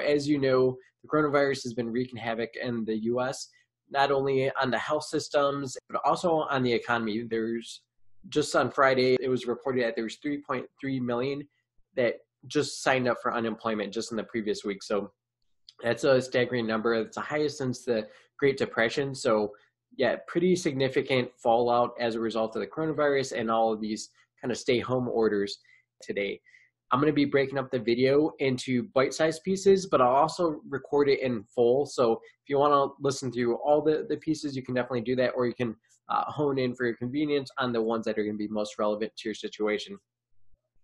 as you know, the coronavirus has been wreaking havoc in the US, not only on the health systems, but also on the economy. There's just on Friday, it was reported that there was 3.3 million that just signed up for unemployment just in the previous week. So that's a staggering number. It's the highest since the Great Depression. So yeah, pretty significant fallout as a result of the coronavirus and all of these kind of stay home orders today. I'm going to be breaking up the video into bite-sized pieces, but I'll also record it in full. So if you want to listen through all the pieces, you can definitely do that, or you can hone in for your convenience on the ones that are going to be most relevant to your situation.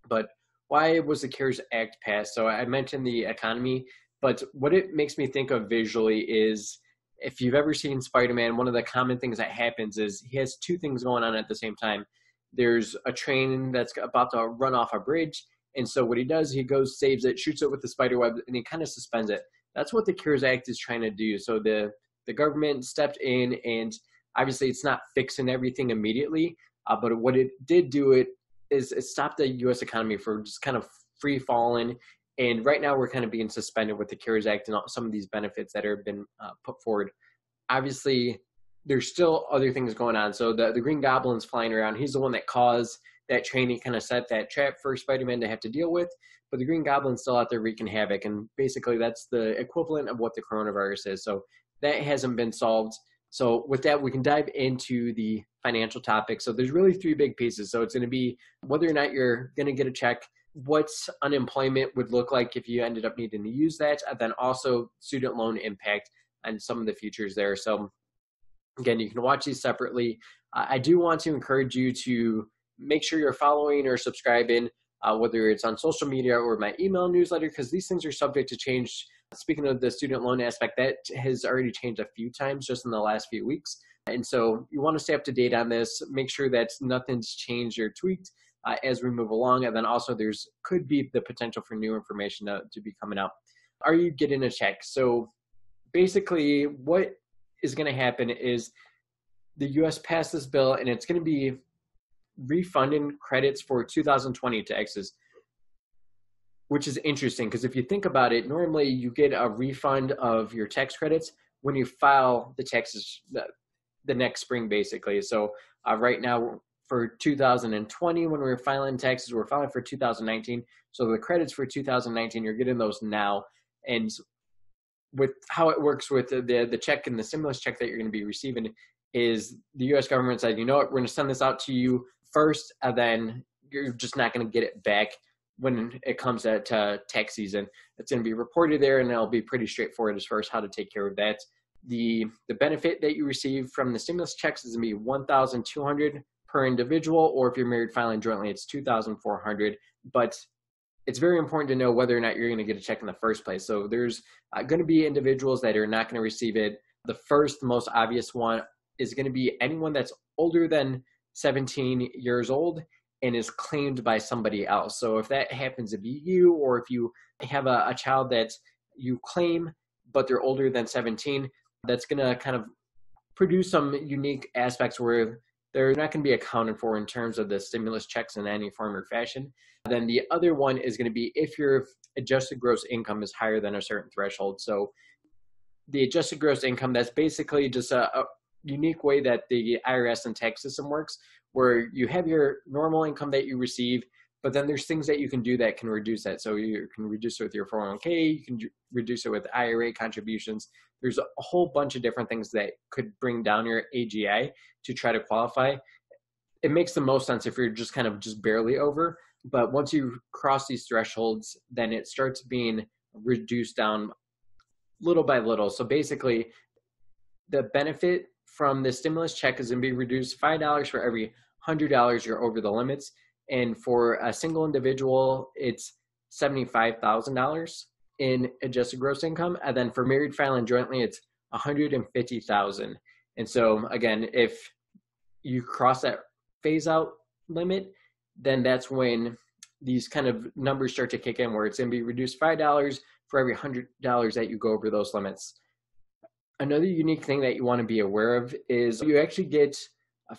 But why was the CARES Act passed? So I mentioned the economy, but what it makes me think of visually is, if you've ever seen Spider-Man, one of the common things that happens is he has two things going on at the same time. There's a train that's about to run off a bridge, and so what he does, he goes, saves it, shoots it with the spider web, and he kind of suspends it. That's what the CARES Act is trying to do. So the government stepped in, and obviously it's not fixing everything immediately, but what it did do is it stopped the U.S. economy from just kind of free falling. And right now we're kind of being suspended with the CARES Act and some of these benefits that have been put forward. Obviously, there's still other things going on. So the Green Goblin's flying around. He's the one that caused that train. He kind of set that trap for Spider-Man to have to deal with. But the Green Goblin's still out there wreaking havoc. And basically that's the equivalent of what the coronavirus is. So that hasn't been solved. So with that, we can dive into the financial topic. So there's really three big pieces. So it's going to be whether or not you're going to get a check, what unemployment would look like if you ended up needing to use that, and then also student loan impact and some of the features there. So again, you can watch these separately. I do want to encourage you to make sure you're following or subscribing, whether it's on social media or my email newsletter, because these things are subject to change. Speaking of the student loan aspect, that has already changed a few times just in the last few weeks. And so you want to stay up to date on this, make sure that nothing's changed or tweaked as we move along. And then also there's could be the potential for new information to be coming out. Are you getting a check? So basically what is going to happen is the US passed this bill, and it's going to be refunding credits for 2020 taxes, which is interesting because if you think about it, normally you get a refund of your tax credits when you file the taxes the next spring, basically. So right now for 2020, when we're filing taxes, we're filing for 2019. So the credits for 2019, you're getting those now. And with how it works with the check and the stimulus check that you're going to be receiving is the U.S. government said, you know what, we're going to send this out to you first, and then you're just not going to get it back when it comes to tax season. It's going to be reported there, and it'll be pretty straightforward as far as how to take care of that. The benefit that you receive from the stimulus checks is going to be $1,200 per individual, or if you're married filing jointly, it's $2,400. But it's very important to know whether or not you're going to get a check in the first place. So there's going to be individuals that are not going to receive it. The first, most obvious one is going to be anyone that's older than 17 years old and is claimed by somebody else. So if that happens to be you, or if you have a child that you claim, but they're older than 17, that's going to kind of produce some unique aspects where they're not going to be accounted for in terms of the stimulus checks in any form or fashion. Then the other one is going to be if your adjusted gross income is higher than a certain threshold. So the adjusted gross income, that's basically just a unique way that the IRS and tax system works, where you have your normal income that you receive, but then there's things that you can do that can reduce that. So you can reduce it with your 401k, you can reduce it with IRA contributions. There's a whole bunch of different things that could bring down your AGI to try to qualify. It makes the most sense if you're just kind of just barely over, but once you cross these thresholds, then it starts being reduced down little by little. So basically, the benefit from the stimulus check is going to be reduced $5 for every $100 you're over the limits. And for a single individual, it's $75,000 in adjusted gross income. And then for married filing jointly, it's $150,000. And so again, if you cross that phase out limit, then that's when these kind of numbers start to kick in, where it's going to be reduced $5 for every $100 that you go over those limits. Another unique thing that you want to be aware of is you actually get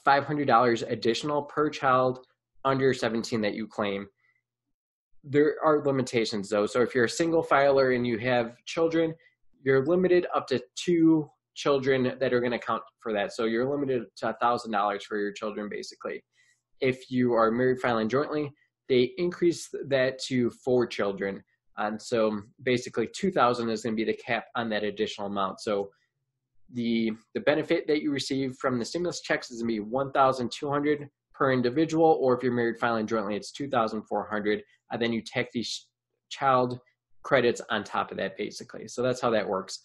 $500 additional per child under 17 that you claim. There are limitations though. So if you're a single filer and you have children, you're limited up to 2 children that are going to count for that. So you're limited to $1,000 for your children, basically. If you are married filing jointly, they increase that to 4 children. And so basically 2,000 is going to be the cap on that additional amount. So the benefit that you receive from the stimulus checks is going to be 1,200 per individual, or if you're married filing jointly, it's 2,400. And then you tack these child credits on top of that, basically. So that's how that works.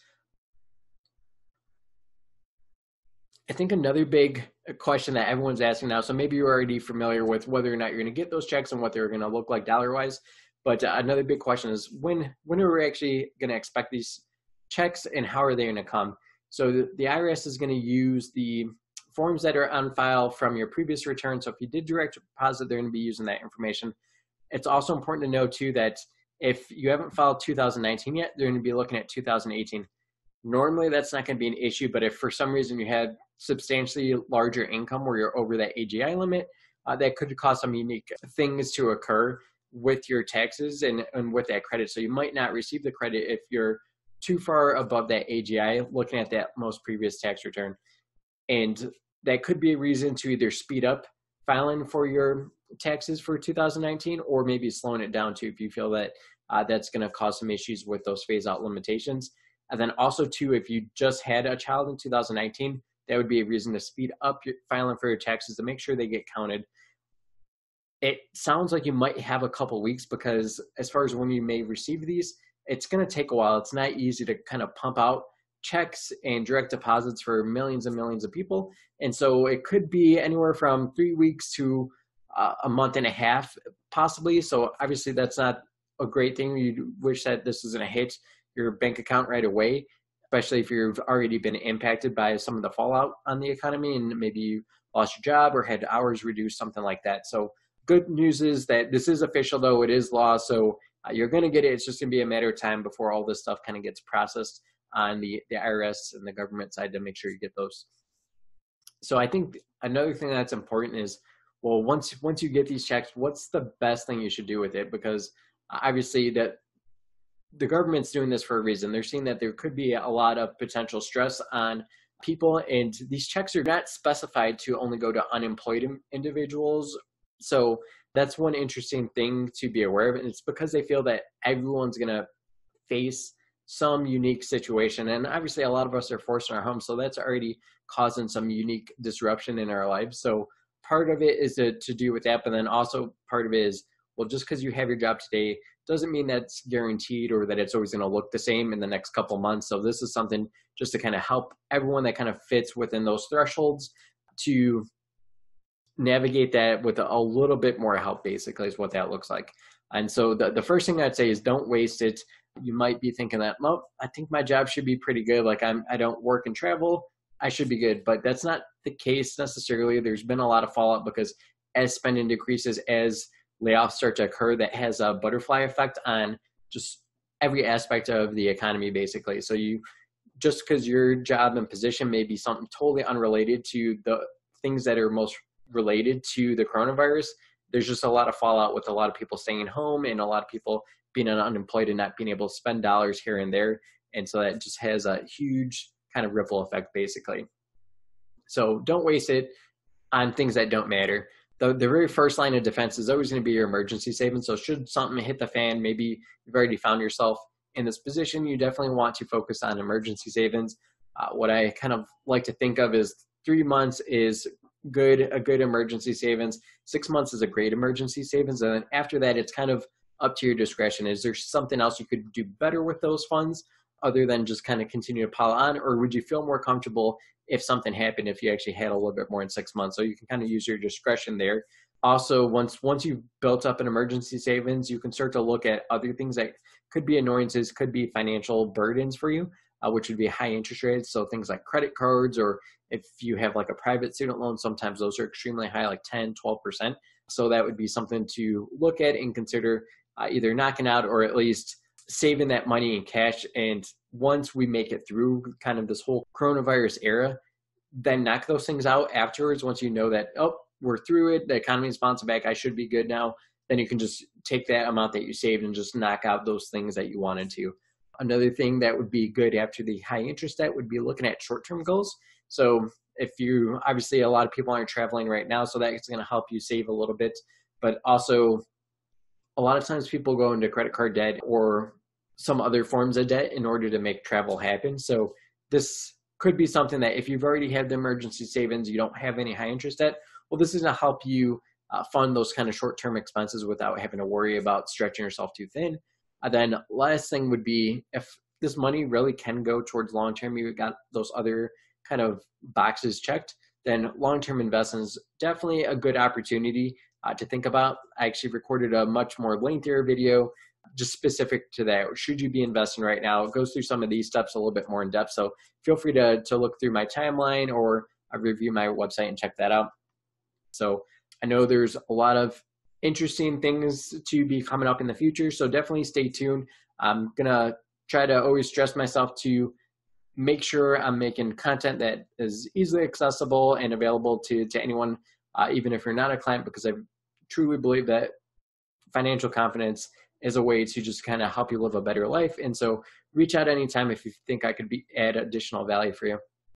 I think another big question that everyone's asking now, so maybe you're already familiar with whether or not you're going to get those checks and what they're going to look like dollar-wise, but another big question is when are we actually going to expect these checks and how are they going to come? So the IRS is going to use the forms that are on file from your previous return. So if you did direct deposit, they're going to be using that information. It's also important to know too that if you haven't filed 2019 yet, they're going to be looking at 2018. Normally that's not going to be an issue, but if for some reason you had substantially larger income where you're over that AGI limit, that could cause some unique things to occur with your taxes and with that credit. So you might not receive the credit if you're too far above that AGI, looking at that most previous tax return. And that could be a reason to either speed up filing for your taxes for 2019 or maybe slowing it down too if you feel that that's going to cause some issues with those phase out limitations. And then also too, if you just had a child in 2019, that would be a reason to speed up your filing for your taxes to make sure they get counted. It sounds like you might have a couple weeks because as far as when you may receive these, it's going to take a while. It's not easy to kind of pump out checks and direct deposits for millions and millions of people. And so it could be anywhere from 3 weeks to a month and a half, possibly. So obviously that's not a great thing. You wish that this was going to hit your bank account right away, especially if you've already been impacted by some of the fallout on the economy and maybe you lost your job or had hours reduced, something like that. So good news is that this is official though, it is law. So you're going to get it. It's just going to be a matter of time before all this stuff kind of gets processed on the IRS and the government side to make sure you get those. So I think another thing that's important is, well, once you get these checks, what's the best thing you should do with it? Because obviously that the government's doing this for a reason. They're seeing that there could be a lot of potential stress on people, and these checks are not specified to only go to unemployed individuals. So that's one interesting thing to be aware of. And it's because they feel that everyone's going to face some unique situation. And obviously a lot of us are forced in our homes. So that's already causing some unique disruption in our lives. So part of it is to do with that. But then also part of it is, well, just because you have your job today doesn't mean that's guaranteed or that it's always going to look the same in the next couple months. So this is something just to kind of help everyone that kind of fits within those thresholds to navigate that with a little bit more help, basically, is what that looks like. And so the first thing I'd say is don't waste it. You might be thinking that, well, I think my job should be pretty good. Like I don't work and travel. I should be good. But that's not the case necessarily. There's been a lot of fallout because as spending decreases, as layoffs start to occur, that has a butterfly effect on just every aspect of the economy, basically. So you, just because your job and position may be something totally unrelated to the things that are most related to the coronavirus, there's just a lot of fallout with a lot of people staying home and a lot of people being unemployed and not being able to spend dollars here and there. And so that just has a huge kind of ripple effect, basically. So don't waste it on things that don't matter. The very first line of defense is always going to be your emergency savings. So should something hit the fan, maybe you've already found yourself in this position, you definitely want to focus on emergency savings. What I kind of like to think of is 3 months is a good emergency savings. 6 months is a great emergency savings. And then after that, it's kind of up to your discretion. Is there something else you could do better with those funds other than just kind of continue to pile on? Or would you feel more comfortable if something happened, if you actually had a little bit more in 6 months? So you can kind of use your discretion there. Also, once you've built up an emergency savings, you can start to look at other things that could be annoyances, could be financial burdens for you, which would be high interest rates. So things like credit cards, or if you have like a private student loan, sometimes those are extremely high, like 10, 12%. So that would be something to look at and consider either knocking out or at least saving that money in cash. And once we make it through kind of this whole coronavirus era, then knock those things out afterwards. Once you know that, oh, we're through it, the economy is bouncing back, I should be good now, then you can just take that amount that you saved and just knock out those things that you wanted to. Another thing that would be good after the high interest debt would be looking at short-term goals. So if you, obviously a lot of people aren't traveling right now, so that's going to help you save a little bit. But also a lot of times people go into credit card debt or some other forms of debt in order to make travel happen. So this could be something that if you've already had the emergency savings, you don't have any high interest debt, well, this is going to help you fund those kind of short-term expenses without having to worry about stretching yourself too thin. And then last thing would be, if this money really can go towards long-term, you've got those other kind of boxes checked, then long-term investments definitely a good opportunity to think about. I actually recorded a much more lengthier video just specific to that. Should you be investing right now? It goes through some of these steps a little bit more in depth. So feel free to look through my timeline or review my website and check that out. So I know there's a lot of interesting things to be coming up in the future. So definitely stay tuned. I'm going to try to always stress myself to make sure I'm making content that is easily accessible and available to anyone, even if you're not a client, because I truly believe that financial confidence is a way to just kind of help you live a better life. And so reach out anytime if you think I could add additional value for you.